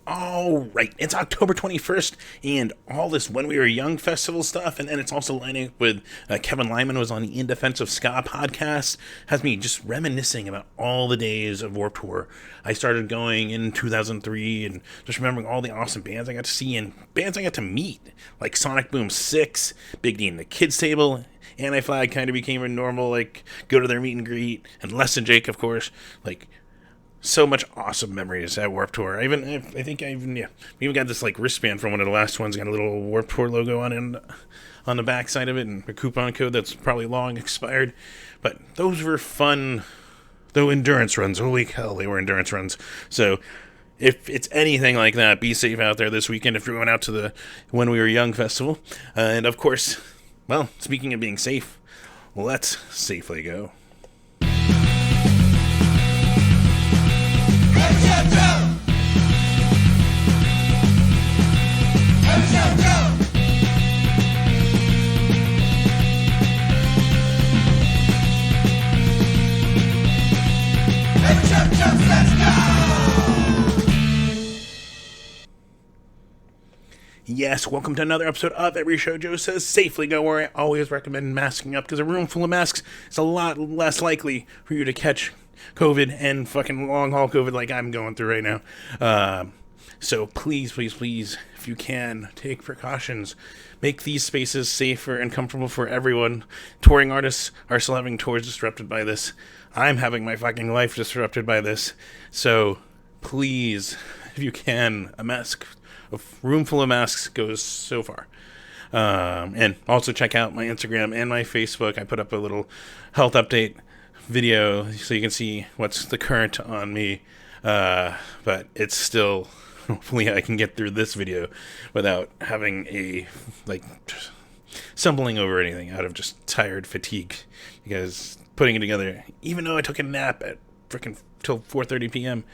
All right, it's October 21st, and all this When We Were Young festival stuff, and then it's also lining up with Kevin Lyman was on the In Defense of Ska podcast, has me just reminiscing about all the days of Warped Tour. I started going in 2003, and just remembering all the awesome bands I got to see, and bands I got to meet, like Sonic Boom 6, Big D and the Kids Table, Anti-Flag kind of became a normal, like, go to their meet and greet, and Less Than Jake, of course, like, so much awesome memories at Warped Tour. I think I even, yeah, we even got this like wristband from one of the last ones. Got a little Warped Tour logo on the back side of it, and a coupon code that's probably long expired. But those were fun, though endurance runs. Holy hell, they were endurance runs. So if it's anything like that, be safe out there this weekend if you're going out to the When We Were Young festival. And of course, well, speaking of being safe, let's safely go. Yes, welcome to another episode of Every Show Joe Says Safely Go, where I always recommend masking up because a room full of masks is a lot less likely for you to catch COVID and fucking long haul COVID like I'm going through right now. So please, if you can, take precautions. Make these spaces safer and comfortable for everyone. Touring artists are still having tours disrupted by this. I'm having my fucking life disrupted by this. So please, if you can, a room full of masks goes so far. And also check out my Instagram and my Facebook. I put up a little health update video so you can see what's the current on me. But it's still, hopefully I can get through this video without having stumbling over anything out of just tired fatigue. Because putting it together, even though I took a nap at freaking till 4:30 p.m.,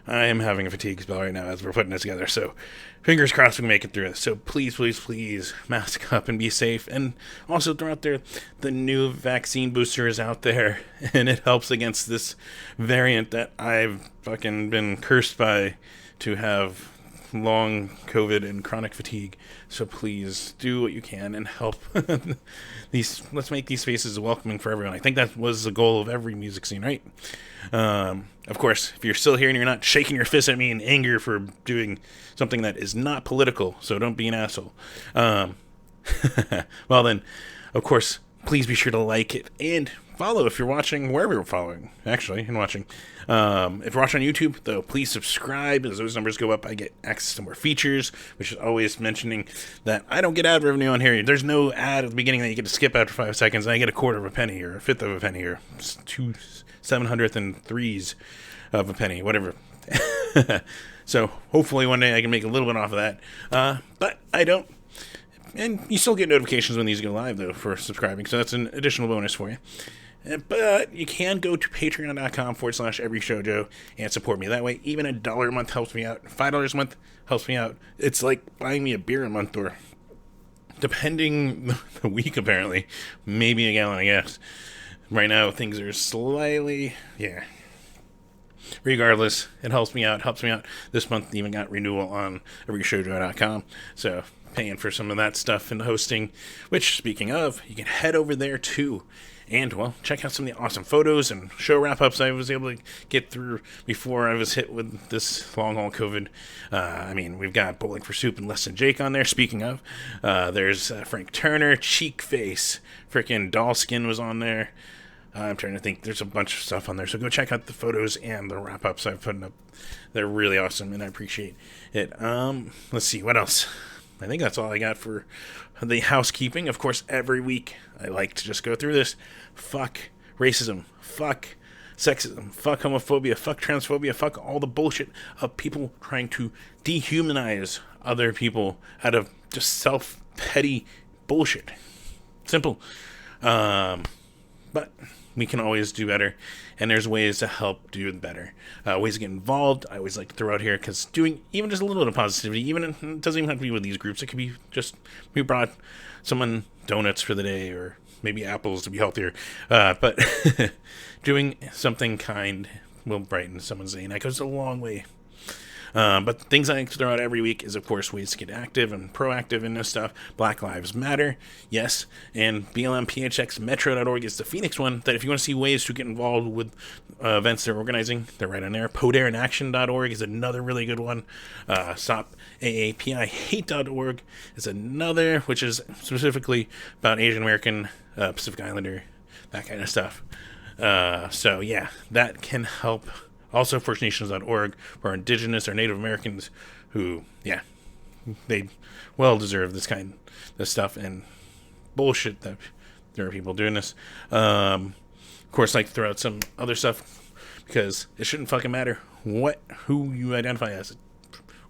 I am having a fatigue spell right now as we're putting this together. So fingers crossed we can make it through this. So please mask up and be safe. And also throw out there, the new vaccine booster is out there, and it helps against this variant that I've fucking been cursed by to have long COVID and chronic fatigue. So please do what you can and help let's make these spaces welcoming for everyone. I think that was the goal of every music scene, right? Of course, if you're still here and you're not shaking your fist at me in anger for doing something that is not political, so don't be an asshole. Well then, of course, please be sure to like it and follow if you're watching, wherever you're following, actually, and watching. If you're watching on YouTube, though, please subscribe. As those numbers go up, I get access to more features, which is always mentioning that I don't get ad revenue on here. There's no ad at the beginning that you get to skip after 5 seconds, and I get a quarter of a penny or a fifth of a penny or 2/703 of a penny, whatever. So hopefully one day I can make a little bit off of that. But I don't. And you still get notifications when these go live, though, for subscribing. So that's an additional bonus for you. But you can go to patreon.com/everyshowjoe and support me that way. Even $1 a month helps me out. $5 a month helps me out. It's like buying me a beer a month, or depending the week, apparently, maybe a gallon of gas. Right now, things are slightly, regardless, it helps me out. This month, even got renewal on everyshowjoe.com. So paying for some of that stuff and hosting, which, speaking of, you can head over there too. And, well, check out some of the awesome photos and show wrap-ups I was able to get through before I was hit with this long-haul COVID. We've got Bowling for Soup and Less Than Jake on there. Speaking of, there's Frank Turner, Cheek Face, frickin' Doll Skin was on there. I'm trying to think. There's a bunch of stuff on there. So go check out the photos and the wrap-ups I've put up. They're really awesome, and I appreciate it. Let's see. What else? I think that's all I got for the housekeeping. Of course, every week I like to just go through this. Fuck racism. Fuck sexism. Fuck homophobia. Fuck transphobia. Fuck all the bullshit of people trying to dehumanize other people out of just self-petty bullshit. Simple. But we can always do better, and there's ways to help do better. Ways to get involved, I always like to throw out here, because doing even just a little bit of positivity, even it doesn't even have to be with these groups. It could be just, we brought someone donuts for the day, or maybe apples to be healthier. But doing something kind will brighten someone's day, and that goes a long way. But things I like to throw out every week is, of course, ways to get active and proactive in this stuff. Black Lives Matter, yes, and BLMPHXmetro.org is the Phoenix one, that if you want to see ways to get involved with events they're organizing, they're right on there. PodAirInAction.org is another really good one. Stop AAPIHate.org is another, which is specifically about Asian American, Pacific Islander, that kind of stuff. So yeah, that can help. Also, FirstNations.org for Indigenous or Native Americans who, yeah, they well deserve this stuff, and bullshit that there are people doing this. Of course, I like to throw out some other stuff because it shouldn't fucking matter who you identify as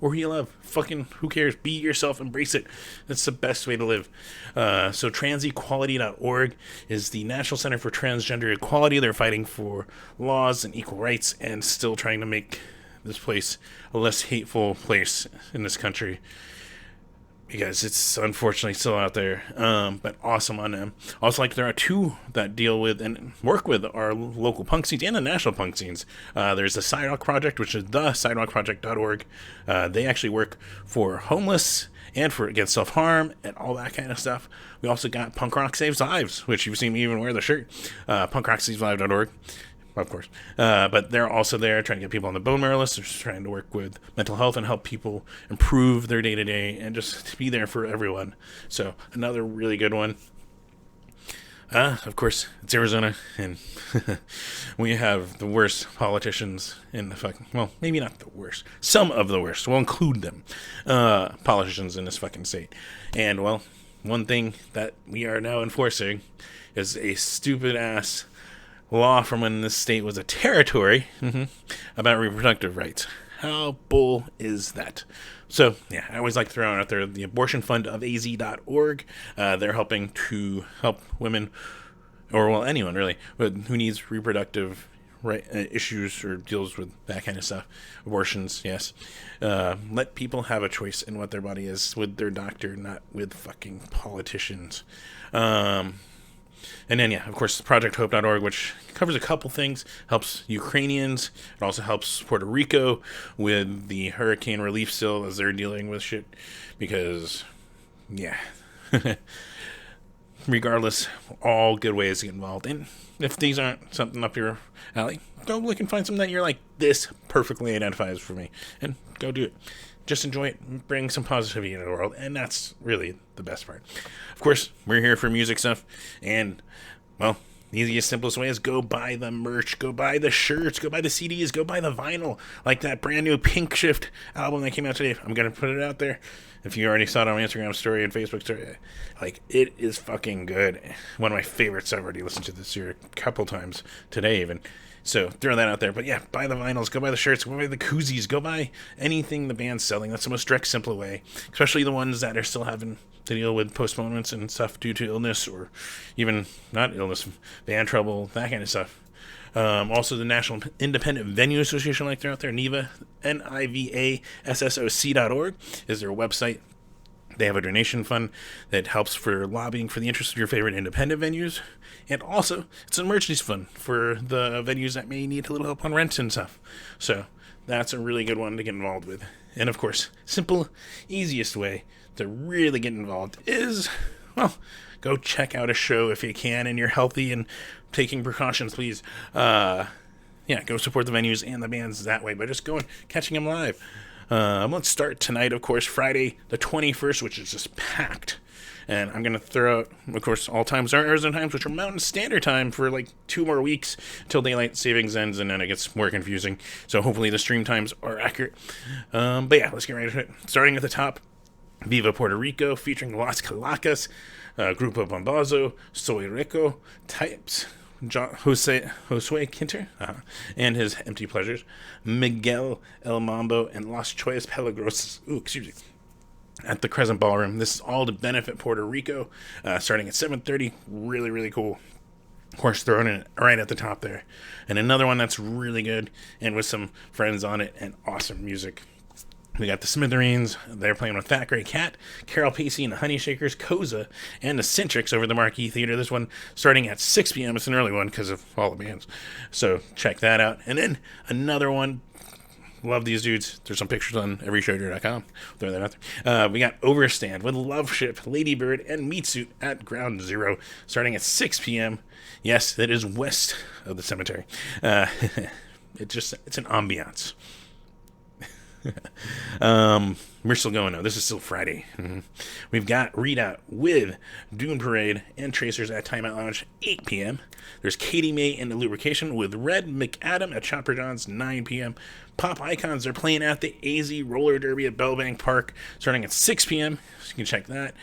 or who you love. Fucking who cares? Be yourself, embrace it. That's the best way to live. So transequality.org is the National Center for Transgender Equality. They're fighting for laws and equal rights and still trying to make this place a less hateful place in this country, because it's unfortunately still out there. But awesome on them. Also, like, there are two that deal with and work with our local punk scenes and the national punk scenes. There's the Sidewalk Project, which is the sidewalkproject.org. They actually work for homeless and for against self-harm and all that kind of stuff. We also got Punk Rock Saves Lives, which you've seen me even wear the shirt. punkrocksaveslives.org. Of course. But they're also there trying to get people on the bone marrow list. They're just trying to work with mental health and help people improve their day-to-day and just to be there for everyone. So another really good one. Of course, it's Arizona, and we have the worst politicians in the fucking... Well, maybe not the worst. Some of the worst. We'll include them. Politicians in this fucking state. And, well, one thing that we are now enforcing is a stupid-ass law from when this state was a territory about reproductive rights. How bull is that? So, yeah, I always like to throw out there the abortion fund of az.org. They're helping to help women, or, well, anyone really, who needs reproductive right issues or deals with that kind of stuff. Abortions, yes. Let people have a choice in what their body is with their doctor, not with fucking politicians. And then, yeah, of course, ProjectHope.org, which covers a couple things, helps Ukrainians. It also helps Puerto Rico with the hurricane relief still as they're dealing with shit. Because, yeah, regardless, all good ways to get involved. And if these aren't something up your alley, go look and find something that you're like, this perfectly identifies for me. And go do it. Just enjoy it, bring some positivity into the world, and that's really the best part. Of course, we're here for music stuff, and, well, the easiest, simplest way is go buy the merch, go buy the shirts, go buy the CDs, go buy the vinyl, like that brand new Pink Shift album that came out today. I'm going to put it out there. If you already saw it on my Instagram story and Facebook story, like, it is fucking good. One of my favorites. I've already listened to this year a couple times today even. So throw that out there. But yeah, buy the vinyls, go buy the shirts, go buy the koozies, go buy anything the band's selling. That's the most direct, simple way. Especially the ones that are still having to deal with postponements and stuff due to illness or even not illness, band trouble, that kind of stuff. Also, the National Independent Venue Association, like they're out there, NIVA, NIVASSOC.org is their website. They have a donation fund that helps for lobbying for the interests of your favorite independent venues. And also, it's an emergency fund for the venues that may need a little help on rent and stuff. So, that's a really good one to get involved with. And of course, simple, easiest way to really get involved is, well, go check out a show if you can and you're healthy and taking precautions, please. Yeah, go support the venues and the bands that way by just going, catching them live. Let's start tonight, of course, Friday the 21st, which is just packed. And I'm going to throw out, of course, all times are Arizona times, which are Mountain Standard Time for like 2 more weeks until daylight savings ends, and then it gets more confusing. So hopefully the stream times are accurate. But yeah, let's get right into it. Starting at the top, Viva Puerto Rico, featuring Las Calacas, Grupo Bombazo, Soy Rico, Types, Josue Quinter, and his Empty Pleasures, Miguel El Mambo, and Las Choyas Peligrosas. At the Crescent Ballroom. This is all to benefit Puerto Rico, starting at 7:30. Really, really cool. Of course, throwing it right at the top there. And another one that's really good, and with some friends on it, and awesome music. We got the Smithereens. They're playing with Fat Grey Cat, Carol Pacey and the Honey Shakers, Koza, and the Centrics over the Marquee Theater. This one starting at 6 p.m. It's an early one because of all the bands. So check that out. And then another one, love these dudes. There's some pictures on everyshow.com. Throw that out there. We got Overstand with Love Ship, Ladybird, and Meat Suit at Ground Zero, starting at 6 p.m. Yes, that is west of the cemetery. It's an ambiance. We're still going though. This is still Friday. We've got Readout with Dune Parade and Tracers at Timeout Lounge, 8 p.m. There's Katie May and the Lubrication with Red McAdam at Chopper John's, 9 p.m. Pop Icons are playing at the AZ Roller Derby at Bellbank Park, starting at 6 p.m. So you can check that.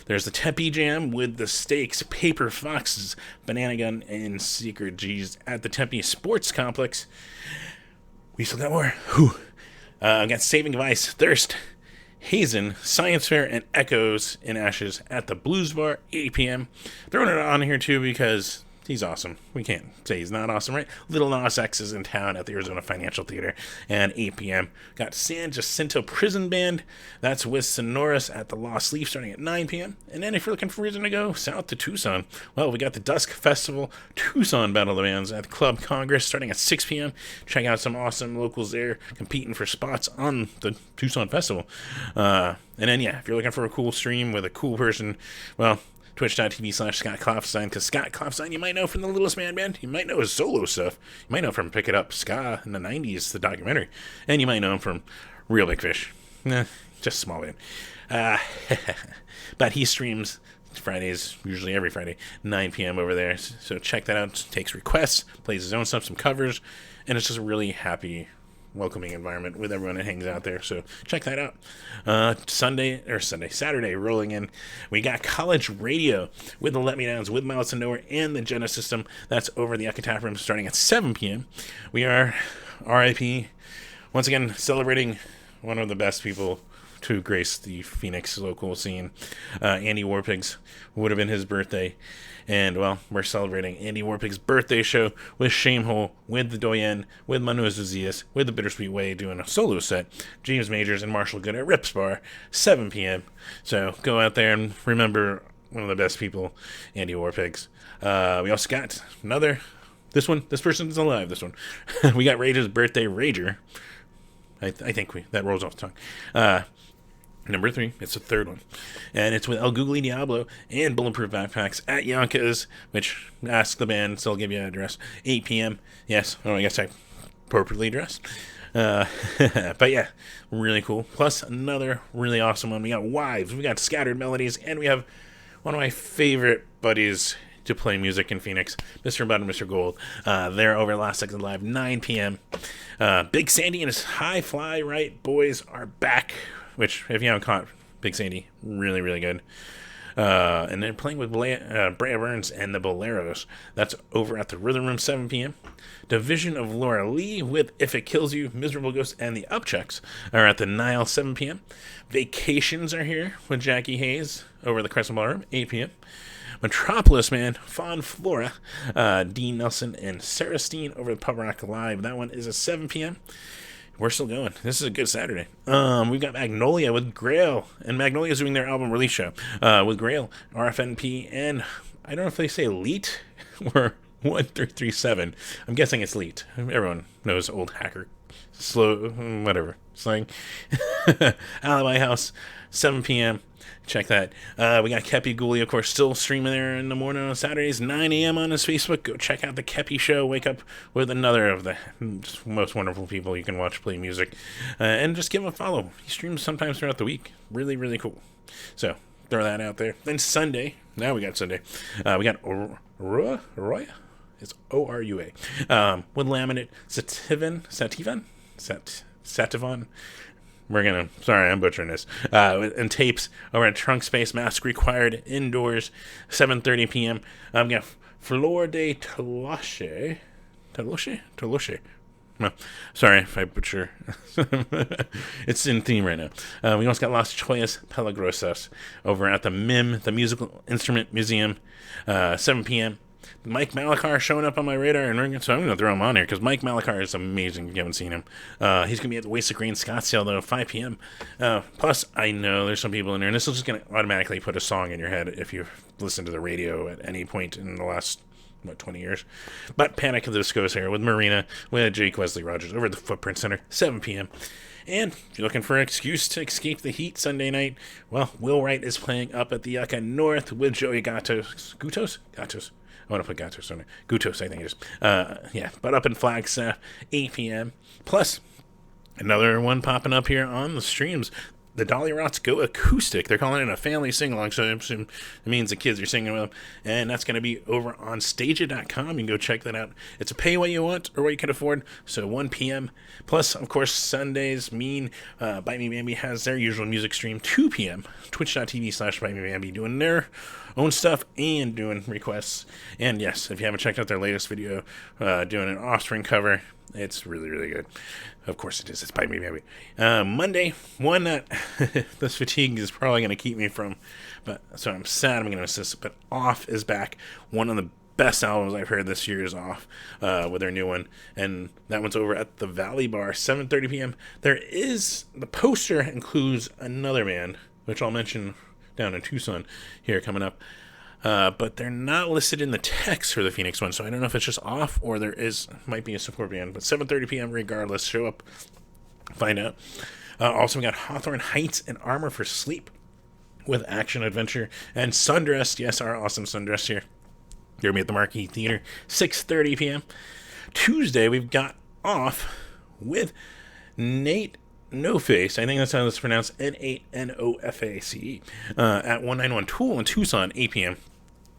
There's the Teppy Jam with the Stakes, Paper Foxes, Banana Gun, and Secret G's at the Tempe Sports Complex. We still got more. Whew. I've got Saving Vice, Thirst, Hazen, Science Fair, and Echoes in Ashes at the Blues Bar, 8 p.m. Throwing it on here, too, because he's awesome. We can't say he's not awesome, right? Little Nas X is in town at the Arizona Financial Theater at 8 p.m. Got San Jacinto Prison Band. That's with Sonoris at the Lost Leaf starting at 9 p.m. And then if you're looking for a reason to go south to Tucson, well, we got the Dusk Festival Tucson Battle of the Bands at Club Congress starting at 6 p.m. Check out some awesome locals there competing for spots on the Tucson Festival. And then, yeah, if you're looking for a cool stream with a cool person, well, twitch.tv/Scott Klopfstein, because Scott Klopfstein you might know from the Littlest Man Band, you might know his solo stuff, you might know from Pick It Up Ska in the 90s, the documentary, and you might know him from Real Big Fish. Just small band. But he streams Fridays, usually every Friday, 9 p.m. over there, so check that out. Takes requests, plays his own stuff, some covers, and it's just a really happy, welcoming environment with everyone that hangs out there, so check that out. Saturday rolling in, we got College Radio with the Let Me Downs with Miles to Nowhere and the Jenna System. That's over the Ecotaph Room starting at 7 p.m. We are RIP once again celebrating one of the best people to grace the Phoenix local scene. Andy Warpig's would have been his birthday. And, well, we're celebrating Andy Warpig's birthday show with Shamehole, with the Doyen, with Manu Azuzias, with the Bittersweet Way doing a solo set. James Majors and Marshall Good at Rips Bar, 7 p.m. So go out there and remember one of the best people, Andy Warpig's. We also got this person's alive, this one. We got Rage's birthday, Rager. I think that rolls off the tongue. Number 3, it's the third one. And it's with El Googly Diablo and Bulletproof Backpacks at Yonkers, which ask the band, so I'll give you an address. 8 p.m. Yes, I guess I appropriately dressed. But yeah, really cool. Plus another really awesome one. We got Wives, we got Scattered Melodies, and we have one of my favorite buddies to play music in Phoenix, Mr. Bud and Mr. Gold. They're over Last Second Live, 9 p.m. Big Sandy and his High Fly Right Boys are back, which, if you haven't caught Big Sandy, really, really good. And they're playing with Brea Burns and the Boleros. That's over at the Rhythm Room, 7 p.m. Division of Laura Lee with If It Kills You, Miserable Ghost, and the Upchucks are at the Nile, 7 p.m. Vacations are here with Jackie Hayes over the Crescent Ballroom, 8 p.m. Metropolis, man, Fawn Flora, Dean Nelson, and Sarah Steen over the Pub Rock Live. That one is at 7 p.m. We're still going. This is a good Saturday. We've got Magnolia with Grail, and Magnolia's doing their album release show with Grail, RFNP, and I don't know if they say Leet or 1337. I'm guessing it's Leet. Everyone knows old hacker, slow, whatever, slang. Alibi House, 7 p.m. Check that. We got Kepi Ghoulie, of course, still streaming there in the morning on Saturdays, 9 a.m. on his Facebook. Go check out the Kepi Show. Wake up with another of the most wonderful people you can watch play music. And just give him a follow. He streams sometimes throughout the week. Really, really cool. So, throw that out there. Then Sunday. Now we got Sunday. We got Roya? It's O-R-U-A. With Laminate Sativon. Sorry, I'm butchering this. And tapes over at Trunk Space, Mask Required, indoors, 7:30 p.m. I've got Flor de Toloche. Toloche. No, sorry if I butcher. It's in theme right now. We also got Las Choyas Peligrosas over at the MIM, the Musical Instrument Museum, 7 p.m. Mike Malachar showing up on my radar, and so I'm going to throw him on here because Mike Malachar is amazing if you haven't seen him. He's going to be at the Waste of Grain Scottsdale, though, 5 p.m. Plus, I know there's some people in there, and this is just going to automatically put a song in your head if you've listened to the radio at any point in the last 20 years. But Panic at the Disco is here with Marina, with Jake Wesley Rogers over at the Footprint Center, 7 p.m. And if you're looking for an excuse to escape the heat Sunday night, well, Will Wright is playing up at the Yucca North with Joey Gatos. Gatos? I want to put Gatos on it. Gutos, I think it is. Yeah, but up in Flagstaff, 8 p.m. Plus, another one popping up here on the streams. The Dolly Rots Go Acoustic. They're calling it a family sing-along, so I assume it means the kids are singing with them. And that's going to be over on Stageit.com. You can go check that out. It's a pay what you want or what you can afford, so 1 p.m. Plus, of course, Sundays, Bite Me Bambi has their usual music stream, 2 p.m. Twitch.tv/Bite Me Bambi doing their own stuff and doing requests. And yes, if you haven't checked out their latest video, doing an Offspring cover, it's really, really good. Of course it is. It's Bite Me Bambi. Monday, one that this fatigue is probably going to keep me from, but so I'm sad I'm going to miss it. But Off is back. One of the best albums I've heard this year is Off, with their new one, and that one's over at the Valley Bar, 7:30 p.m. The poster includes another band, which I'll mention down in Tucson here coming up. But they're not listed in the text for the Phoenix one, so I don't know if it's just Off or might be a support band. But 7:30 p.m. regardless, show up, find out. Also, we got Hawthorne Heights and Armor for Sleep with Action Adventure and Sundressed. Yes, our awesome Sundressed here. You're at the Marquee Theater, 6:30 p.m. Tuesday, we've got Off with Nate No Face, I think that's how it's pronounced, N8NOFACE, at 191 Tool in Tucson, 8 p.m.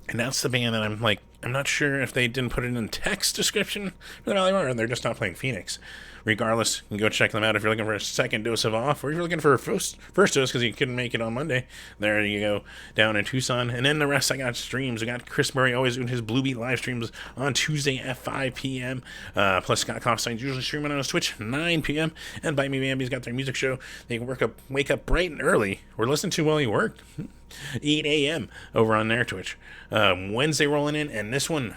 And that's the band that I'm not sure if they didn't put it in text description for the Valley Bar, or they're just not playing Phoenix. Regardless, you can go check them out if you're looking for a second dose of Off, or if you're looking for a first dose because you couldn't make it on Monday. There you go, down in Tucson. And then the rest, I got streams. I got Chris Murray always doing his Blue Beat live streams on Tuesday at 5 p.m. Plus Scott Kaufstein's usually streaming on his Twitch, 9 p.m. And Bite Me Bambi's got their music show. They can wake up bright and early, or listen to while you work, 8 a.m. over on their Twitch. Wednesday rolling in, and this one,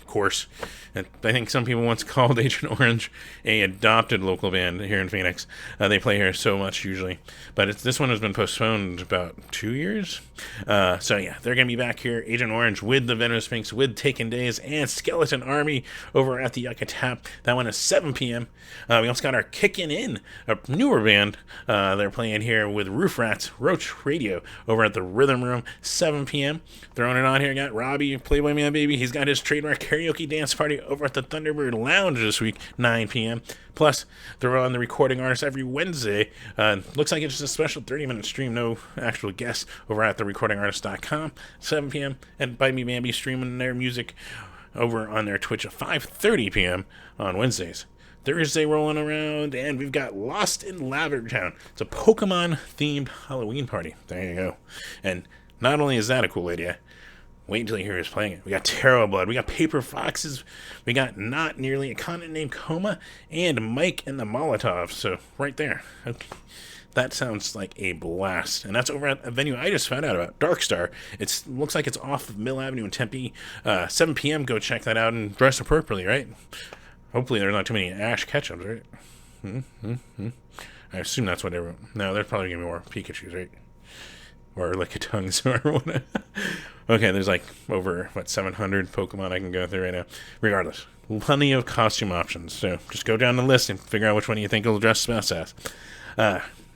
of course, I think some people once called Agent Orange a adopted local band here in Phoenix. They play here so much usually, but this one has been postponed about 2 years. So yeah, they're gonna be back here. Agent Orange with the Venomous Pinks, with Taken Days and Skeleton Army over at the Yucca Tap. That one is 7 p.m. We also got our Kickin' In, a newer band. They're playing here with Roof Rats, Roach Radio over at the Rhythm Room, 7 p.m. Throwing it on here, got Robbie, Playboy Man Baby. He's got his trademark karaoke dance party over at the Thunderbird Lounge this week, 9 p.m. Plus, they're on the recording artists every Wednesday. Looks like it's just a special 30-minute stream, no actual guests, over at therecordingartist.com, 7 p.m. And Bite Me Bambi streaming their music over on their Twitch at 5:30 p.m. on Wednesdays. Thursday rolling around, and we've got Lost in Lavender Town. It's a Pokemon-themed Halloween party. There you go. And not only is that a cool idea, wait until you hear us playing it. We got Terror Blood, we got Paper Foxes, we got Not Nearly a Continent Named Coma, and Mike and the Molotovs. So, right there. Okay. That sounds like a blast. And that's over at a venue I just found out about, Darkstar. It looks like it's off of Mill Avenue in Tempe. 7 p.m., go check that out and dress appropriately, right? Hopefully there's not too many Ash Ketchums, right? I assume that's what everyone... No, there's probably going to be more Pikachus, right? Or Lickitungs or whatever. Okay, there's over 700 Pokemon I can go through right now. Regardless, plenty of costume options. So just go down the list and figure out which one you think will dress best as.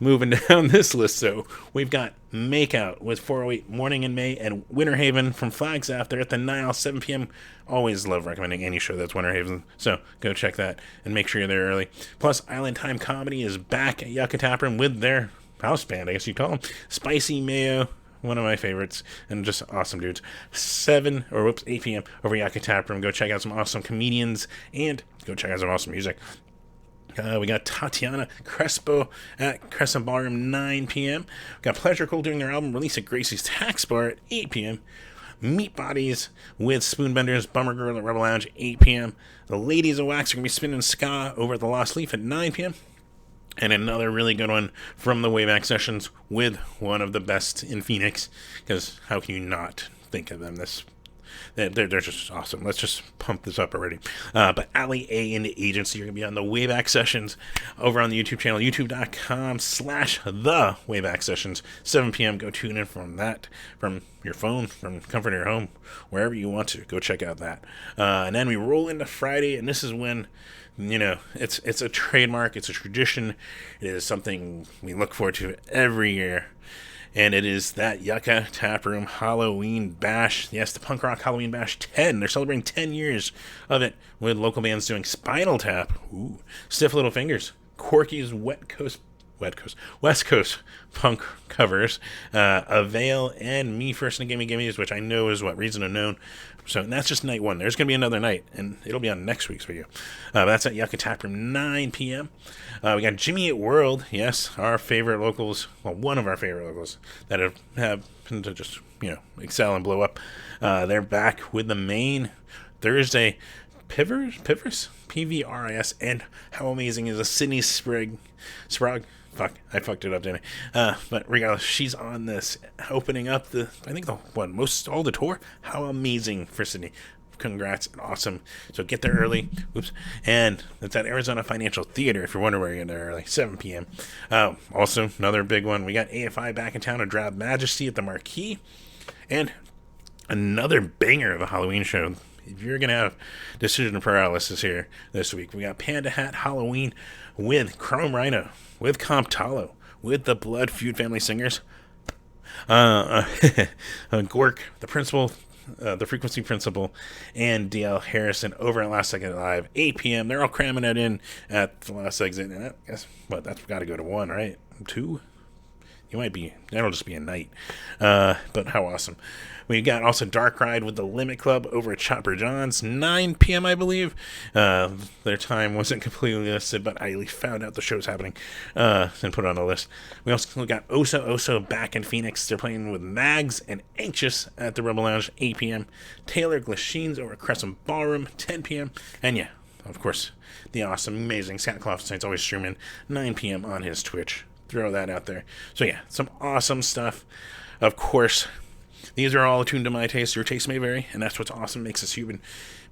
Moving down this list, so we've got Makeout with 408 Morning in May and Winter Haven from Flagstaff. They're at the Nile, 7 p.m. Always love recommending any show that's Winter Haven, so go check that and make sure you're there early. Plus, Island Time Comedy is back at Yucca Taproom with their house band, I guess you call them. Spicy Mayo, one of my favorites, and just awesome dudes. 8 p.m. over Yucca Taproom. Go check out some awesome comedians and go check out some awesome music. We got Tatiana Crespo at Crescent Ballroom, 9 p.m. We got Pleasure Cool doing their album release at Gracie's Tax Bar at 8 p.m. Meat Bodies with Spoonbenders, Bummer Girl at Rebel Lounge, 8 p.m. The Ladies of Wax are going to be spinning ska over at the Lost Leaf at 9 p.m. And another really good one from the Wayback Sessions with one of the best in Phoenix, because how can you not think of them this They're just awesome. Let's just pump this up already. But Ali A and the Agency are going to be on the Wayback Sessions over on the YouTube channel, youtube.com/the Wayback Sessions, 7 p.m. Go tune in from your phone, from comfort of your home, wherever you want to. Go check out that. And then we roll into Friday, and this is when, it's a trademark, it's a tradition, it is something we look forward to every year. And it is that Yucca Taproom Halloween Bash. Yes, the Punk Rock Halloween Bash 10. They're celebrating 10 years of it with local bands doing Spinal Tap, Stiff Little Fingers, Corky's West Coast punk covers, Avail, and Me First and Gimme Gimmes, which I know is Reason Unknown. So that's just night one. There's going to be another night, and it'll be on next week's video. That's at Yucca Taproom, 9 p.m. We got Jimmy Eat World. Yes, our favorite locals. Well, one of our favorite locals that have happened to just, excel and blow up. They're back with the main Thursday Pivers? PVRIS. And how amazing is a Sydney Sprague? Fuck, I fucked it up, didn't I? But regardless, she's on this, opening up all the tour. How amazing for Sydney. Congrats, and awesome. So get there early. And it's at Arizona Financial Theater, if you're wondering where you're there early, 7 p.m. Also, another big one. We got AFI back in town, a Drab Majesty at the Marquee. And another banger of a Halloween show. If you're going to have decision paralysis here this week, we got Panda Hat Halloween with Chrome Rhino, with Comptalo, with the Blood Feud Family Singers, Gork, the Principal, the Frequency Principal, and DL Harrison over at Last Second Live, 8 p.m. They're all cramming it in at the last exit, and that's got to go to 1, right? 2? That'll just be a night. But how awesome. We got also Dark Ride with the Limit Club over at Chopper John's, 9 p.m. I believe. Their time wasn't completely listed, but I found out the show's happening and put it on the list. We also got Oso back in Phoenix. They're playing with Mags and Anxious at the Rebel Lounge, 8 p.m. Taylor Glasheen's over at Crescent Ballroom, 10 p.m. And yeah, of course, the awesome, amazing Scott Clofton's always streaming, 9 p.m. on his Twitch. Throw that out there. So yeah, some awesome stuff. Of course, these are all attuned to my taste. Your taste may vary, and that's what's awesome, makes us human.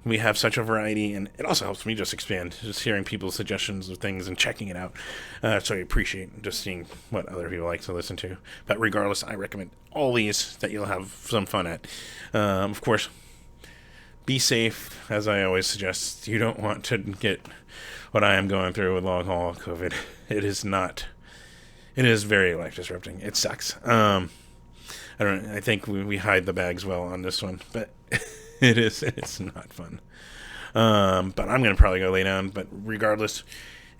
We have such a variety, and it also helps me just expand, just hearing people's suggestions of things and checking it out. So I appreciate just seeing what other people like to listen to. But regardless, I recommend all these that you'll have some fun at. Of course, be safe, as I always suggest. You don't want to get what I am going through with long haul COVID. It is very life disrupting. It sucks. I think we hide the bags well on this one, but it's not fun. But I'm going to probably go lay down. But regardless,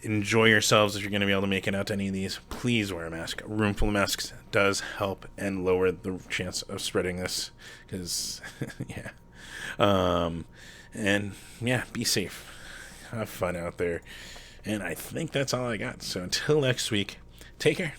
enjoy yourselves. If you're going to be able to make it out to any of these, please wear a mask. A room full of masks does help and lower the chance of spreading this. Because, yeah. And, yeah, be safe. Have fun out there. And I think that's all I got. So until next week, take care.